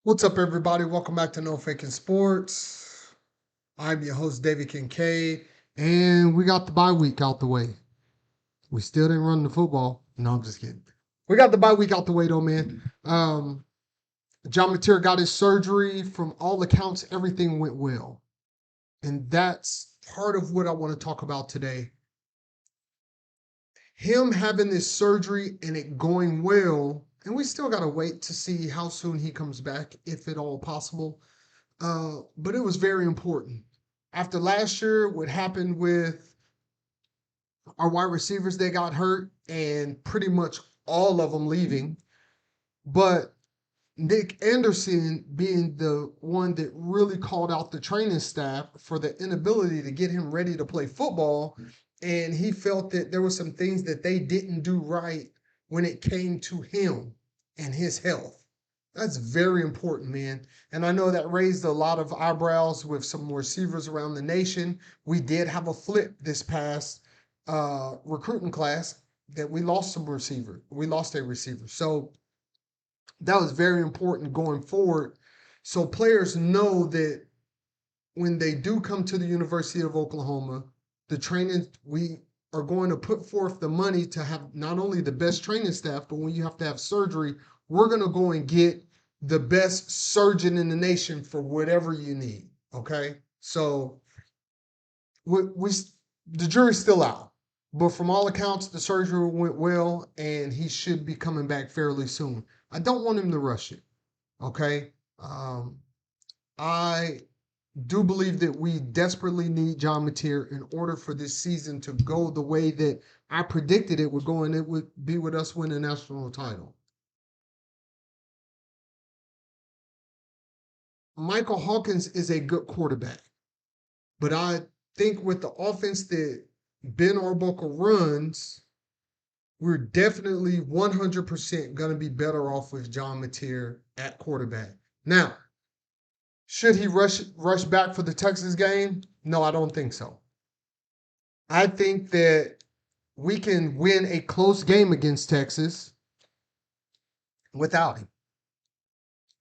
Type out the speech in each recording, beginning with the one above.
What's up, everybody? Welcome back to No Faking Sports. I'm your host, David Kincaid, and we got the bye week out the way. We still didn't run the football. No, I'm just kidding. We got the bye week out the way, though, man. John Matir got his surgery. From all accounts, everything went well. And that's part of what I want to talk about today. Him having this surgery and it going well, and we still got to wait to see how soon he comes back, if at all possible. But it was very important. After last year, what happened with our wide receivers, they got hurt and pretty much all of them leaving. But Nick Anderson being the one that really called out the training staff for the inability to get him ready to play football. And he felt that there were some things that they didn't do right when it came to him and his health. That's very important, man. And I know that raised a lot of eyebrows with some receivers around the nation. We did have a flip this past recruiting class that we lost some receiver. We lost a receiver. So that was very important going forward. So players know that when they do come to the University of Oklahoma, the training, we are going to put forth the money to have not only the best training staff, but when you have to have surgery, we're going to go and get the best surgeon in the nation for whatever you need. Okay. So we the jury's still out, but from all accounts, the surgery went well, and he should be coming back fairly soon. I don't want him to rush it. Okay. I do believe that we desperately need John Matir in order for this season to go the way that I predicted it would go, and it would be with us winning a national title. Michael Hawkins is a good quarterback, but I think with the offense that Ben Arbuckle runs, we're definitely 100% going to be better off with John Matir at quarterback. Now, should he rush back for the Texas game? No, I don't think so. I think that we can win a close game against Texas without him.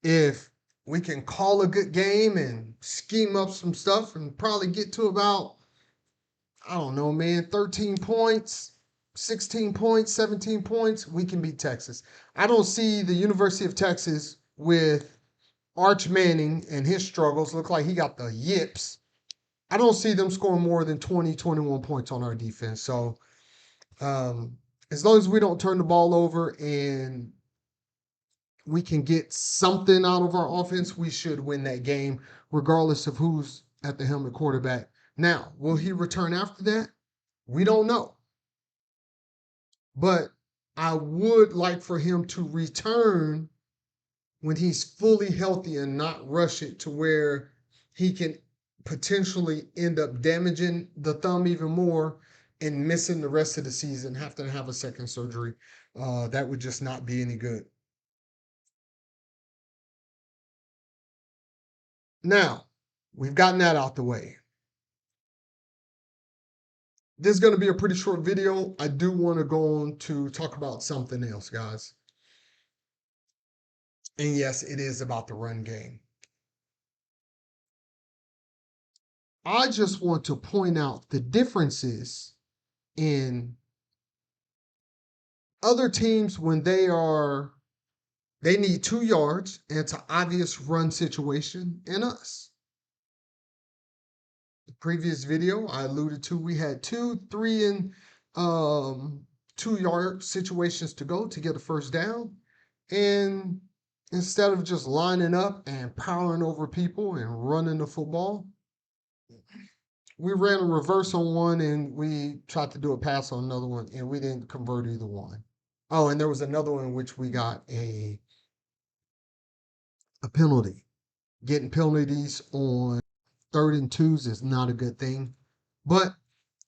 If we can call a good game and scheme up some stuff and probably get to about, I don't know, man, 13 points, 16 points, 17 points, we can beat Texas. I don't see the University of Texas with Arch Manning and his struggles. Look like he got the yips. I don't see them scoring more than 20, 21 points on our defense. So as long as we don't turn the ball over and we can get something out of our offense, we should win that game, regardless of who's at the helm at quarterback. Now, will he return after that? We don't know. But I would like for him to return when he's fully healthy and not rush it to where he can potentially end up damaging the thumb even more and missing the rest of the season, have to have a second surgery. That would just not be any good. Now, we've gotten that out the way. This is going to be a pretty short video. I do want to go on to talk about something else, guys. And yes, it is about the run game. I just want to point out the differences in other teams when they need 2 yards and it's an obvious run situation, and us. The previous video I alluded to, we had 2, 3, and 2 yard situations to go to get a first down. And instead of just lining up and powering over people and running the football, we ran a reverse on one and we tried to do a pass on another one, and we didn't convert either one. Oh, and there was another one in which we got a penalty. Getting penalties on 3rd and 2s is not a good thing. But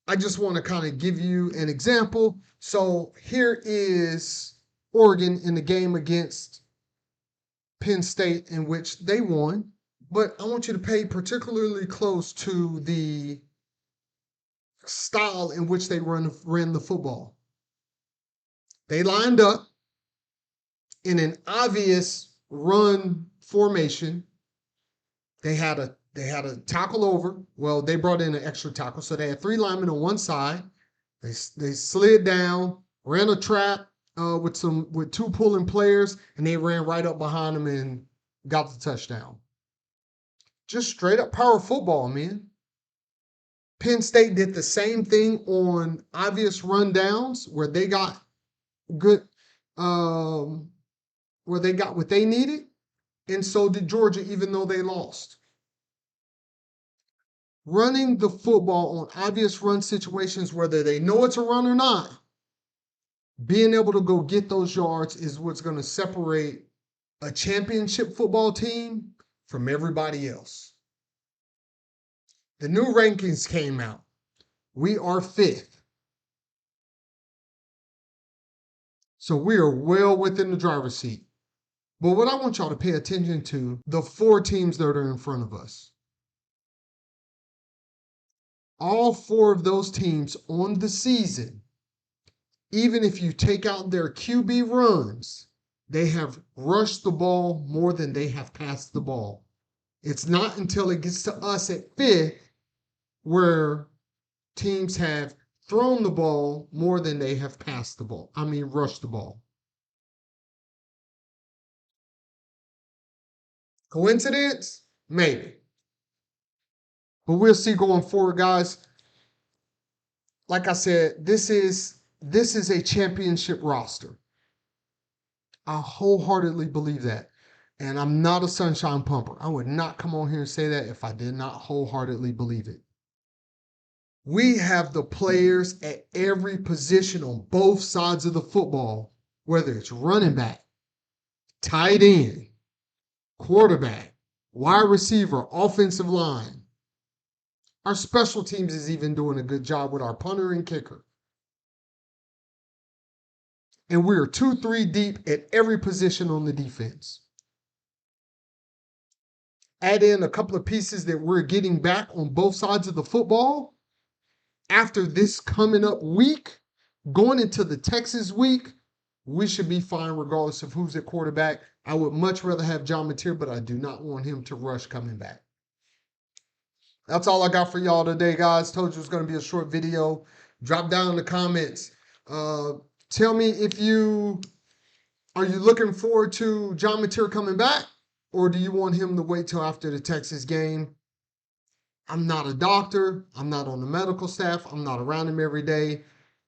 I just want to kind of give you an example. So here is Oregon in the game against Penn State, in which they won. But I want you to pay particularly close to the style in which they ran the football. They lined up in an obvious run formation. They had a tackle over. Well, they brought in an extra tackle, so they had 3 linemen on one side. They slid down, ran a trap with 2 pulling players, and they ran right up behind them and got the touchdown. Just straight up power football, man. Penn State did the same thing on obvious rundowns where they got good, where they got what they needed, and so did Georgia, even though they lost. Running the football on obvious run situations, whether they know it's a run or not, being able to go get those yards is what's going to separate a championship football team from everybody else. The new rankings came out. We are 5th. So we are well within the driver's seat. But what I want y'all to pay attention to, the 4 teams that are in front of us. All 4 of those teams on the season, even if you take out their QB runs, they have rushed the ball more than they have passed the ball. It's not until it gets to us at 5th where teams have thrown the ball more than they have passed the ball. Rushed the ball. Coincidence? Maybe. But we'll see going forward, guys. Like I said, this is a championship roster. I wholeheartedly believe that. And I'm not a sunshine pumper. I would not come on here and say that if I did not wholeheartedly believe it. We have the players at every position on both sides of the football, whether it's running back, tight end, quarterback, wide receiver, offensive line. Our special teams is even doing a good job with our punter and kicker. And we're 2-3 deep at every position on the defense. Add in a couple of pieces that we're getting back on both sides of the football. After this coming up week, going into the Texas week, we should be fine regardless of who's at quarterback. I would much rather have John Matir, but I do not want him to rush coming back. That's all I got for y'all today, guys. Told you it was going to be a short video. Drop down in the comments. Tell me are you looking forward to John Matir coming back, or do you want him to wait till after the Texas game? I'm not a doctor. I'm not on the medical staff. I'm not around him every day.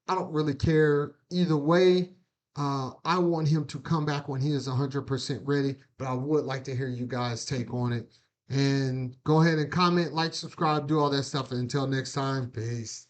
I don't really care either way. I want him to come back when he is 100% ready, but I would like to hear you guys' take on it. And go ahead and comment, like, subscribe, do all that stuff. And until next time, peace.